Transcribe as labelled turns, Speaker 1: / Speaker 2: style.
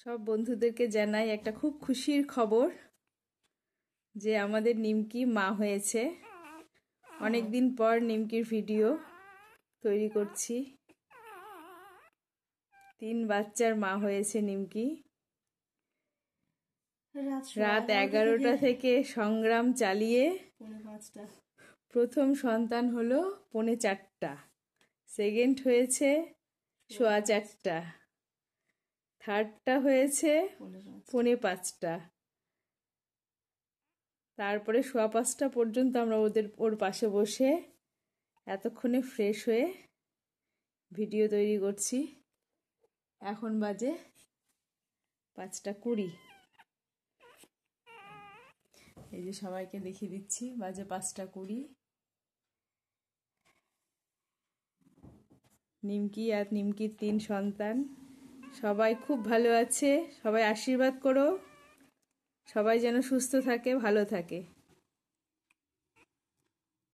Speaker 1: সব বন্ধুদেরকে জানাই একটা খুব খুশির খবর যে আমাদের নিমকি মা হয়েছে। অনেক দিন পর নিমকির ভিডিও তৈরি করছি। 3 বাচ্চার মা হয়েছে নিমকি। রাত 11টা থেকে সংগ্রাম চালিয়ে প্রথম সন্তান হলো 3:45, সেকেন্ড হয়েছে 4:15, থার্ডটা হয়েছে 4:45। তারপরে 5:15 পর্যন্ত আমরা ওর পাশে বসে এতক্ষণে ফ্রেশ হয়ে ভিডিও তৈরি করছি। এখন বাজে 5:20। এই যে সবাইকে দেখিয়ে দিচ্ছি, বাজে 5:20। নিমকি আর নিমকির 3 সন্তান সবাই খুব ভালো আছে। সবাই আশীর্বাদ করো, সবাই যেন সুস্থ থাকে, ভালো থাকে।